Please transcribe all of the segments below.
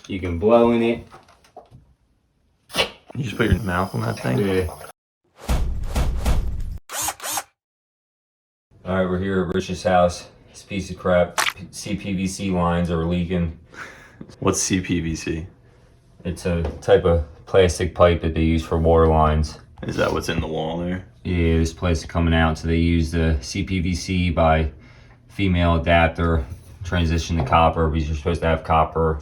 You can blow in it. You just put your mouth on that thing? Yeah. Alright, we're here at Rich's house. This piece of crap. CPVC lines are leaking. What's CPVC? It's a type of plastic pipe that they use for water lines. Is that what's in the wall there? Yeah, this plastic coming out. So they use the CPVC by female adapter, transition to copper, because you're supposed to have copper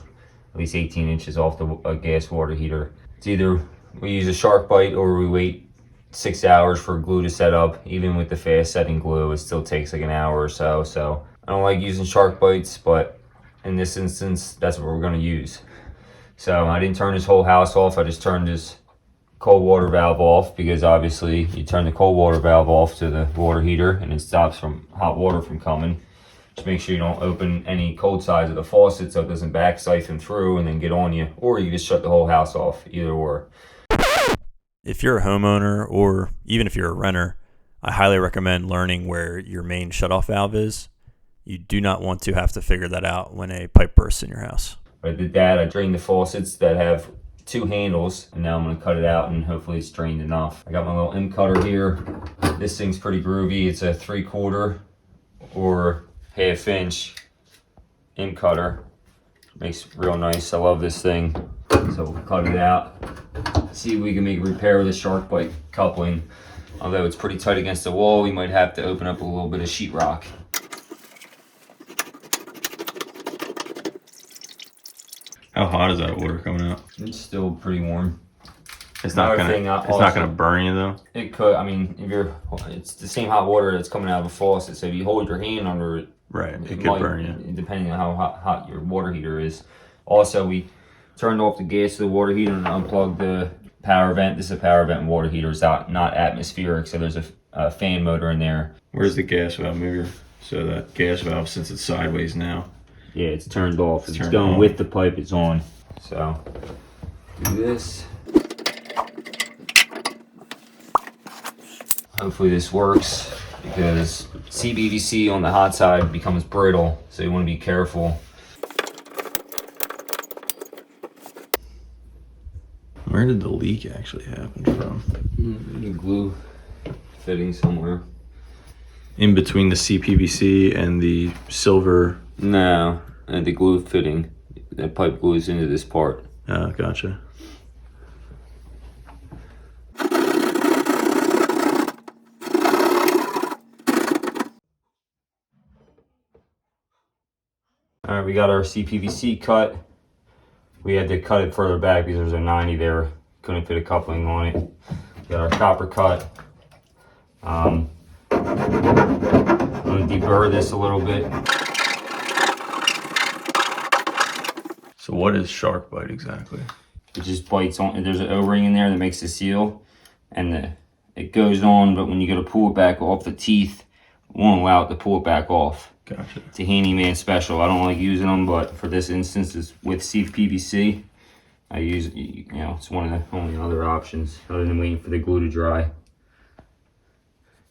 at least 18 inches off the gas water heater. It's either we use a sharkbite or we wait 6 hours for glue to set up. Even with the fast setting glue, it still takes like an hour or so. So I don't like using sharkbites, but in this instance, that's what we're gonna use. So I didn't turn this whole house off. I just turned this cold water valve off, because obviously you turn the cold water valve off to the water heater and it stops from hot water from coming. Just make sure you don't open any cold sides of the faucet so it doesn't back siphon through and then get on you, or you just shut the whole house off, either or. If you're a homeowner or even if you're a renter, I highly recommend learning where your main shutoff valve is. You do not want to have to figure that out when a pipe bursts in your house. I did that. I drained the faucets that have 2 handles, and now I'm going to cut it out and hopefully it's drained enough. I got my little M cutter here. This thing's pretty groovy. It's a 3/4 or 1/2 inch M cutter. Makes real nice. I love this thing. So we'll cut it out. See if we can make a repair with the sharkbite coupling. Although it's pretty tight against the wall, we might have to open up a little bit of sheetrock. How hot is that water coming out? It's still pretty warm. It's not gonna burn you though. It could. I mean, it's the same hot water that's coming out of a faucet. So if you hold your hand under it, right, it could burn you. Depending on how hot your water heater is. Also, we turned off the gas of the water heater and unplugged the power vent. This is a power vent water heater. It's not atmospheric, so there's a fan motor in there. Where's the gas valve mover? So that gas valve, since it's sideways now. Yeah, it's turned off. It's going with the pipe. It's on. So do this. Hopefully this works, because CPVC on the hot side becomes brittle, so you want to be careful. Where did the leak actually happen from? The glue fitting somewhere. In between the CPVC and the silver. No, and the glue fitting. That pipe glues into this part. Oh, gotcha. All right, we got our CPVC cut. We had to cut it further back because there's a 90 there. Couldn't fit a coupling on it. We got our copper cut. I'm gonna deburr this a little bit. So what is sharkbite exactly? It just bites on. There's an O-ring in there that makes the seal, and it goes on. But when you go to pull it back off, the teeth won't allow it to pull it back off. Gotcha. It's a handyman special. I don't like using them, but for this instance, it's with CPVC. I use it. You know, it's one of the only other options other than waiting for the glue to dry.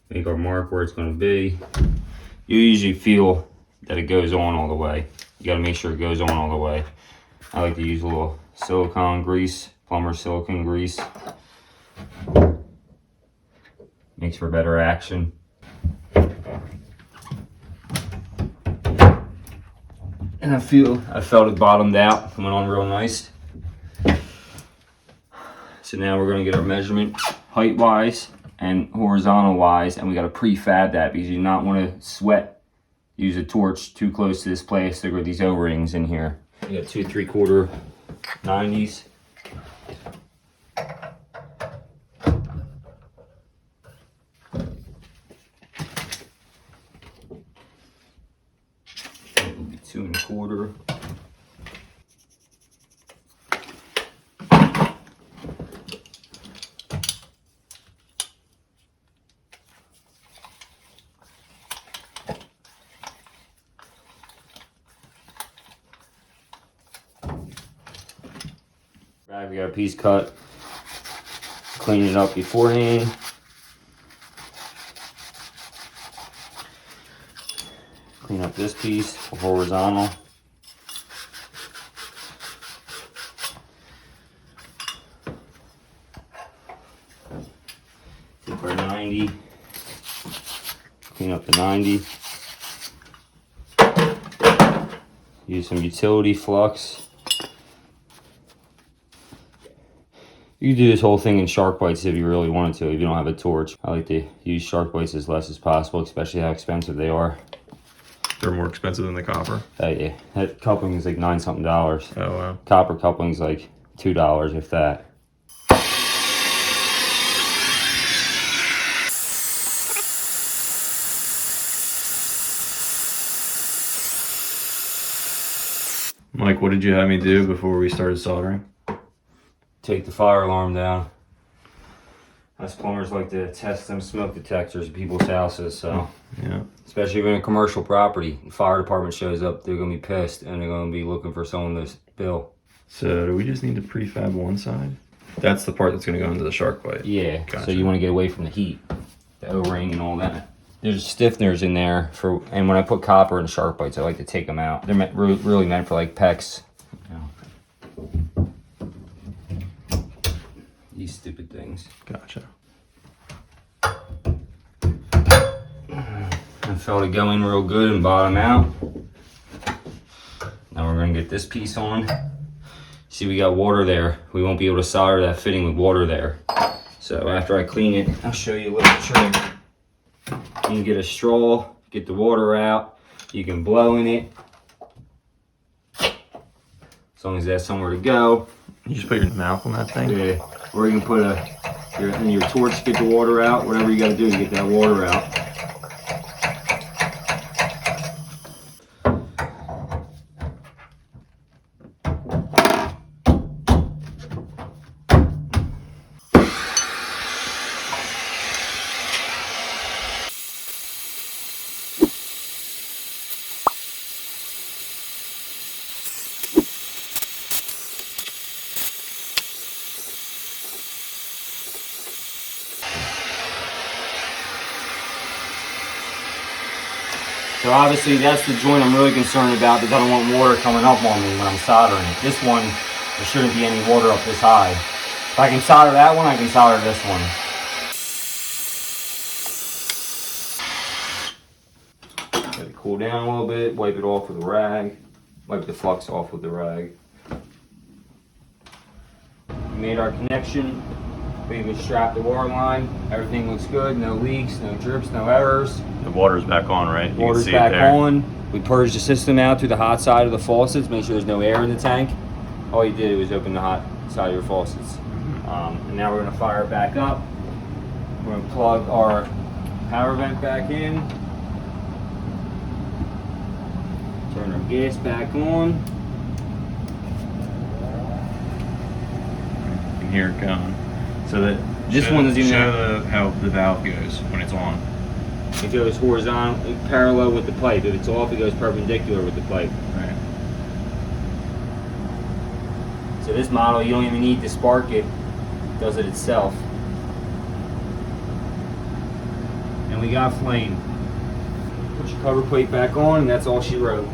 Make our mark where it's going to be. You usually feel that it goes on all the way. You got to make sure it goes on all the way. I like to use a little silicone grease, plumber silicone grease. Makes for better action. And I felt it bottomed out, coming on real nice. So now we're gonna get our measurement height wise and horizontal wise, and we gotta prefab that, because you do not want to use a torch too close to this plastic or these O-rings in here. We got 2 3/4 90s. That will be 2 1/4. Right, we got a piece cut. Clean it up beforehand. Clean up this piece horizontal. 90. Clean up the 90. Use some utility flux. You can do this whole thing in shark bites if you really wanted to, if you don't have a torch. I like to use shark bites as less as possible, especially how expensive they are. They're more expensive than the copper. Yeah, that coupling is like $9 something. Oh wow. Copper coupling is like $2, if that. Mike, what did you have me do before we started soldering? Take the fire alarm down. Us plumbers like to test them smoke detectors at people's houses, so. Yeah. Especially if you're in a commercial property. The fire department shows up, they're gonna be pissed, and they're gonna be looking for someone to bill. So do we just need to prefab one side? That's the part that's gonna go into the shark bite. Yeah, Gotcha. So you wanna get away from the heat, the O-ring and all that. There's stiffeners in there for, and when I put copper in shark bites, I like to take them out. They're really meant for like PEX. These stupid things. Gotcha. I felt it go in real good and bottom out. Now we're gonna get this piece on. See, we got water there. We won't be able to solder that fitting with water there. So after I clean it, I'll show you a little trick. You can get a straw, get the water out. You can blow in it. As long as that's somewhere to go. You just put your mouth on that thing? Yeah. Or you can put your torch to get the water out. Whatever you gotta do to get that water out. So obviously that's the joint I'm really concerned about because I don't want water coming up on me when I'm soldering it. This one, there shouldn't be any water up this high. If I can solder that one, I can solder this one. Let it cool down a little bit, wipe it off with a rag. Wipe the flux off with the rag. We made our connection. We even strapped the water line. Everything looks good, no leaks, no drips, no errors. The water's back on, right? Water's back on. We purged the system out through the hot side of the faucets, make sure there's no air in the tank. All you did was open the hot side of your faucets. And now we're gonna fire it back up. We're gonna plug our power vent back in. Turn our gas back on. You can hear it going. So that This one is in there. Show how the valve goes when it's on. It goes horizontal, parallel with the pipe. If it's off, it goes perpendicular with the pipe. Right. So this model, you don't even need to spark it. It does it itself. And we got flame. Put your cover plate back on, and that's all she wrote.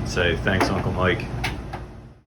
Say thanks, Uncle Mike.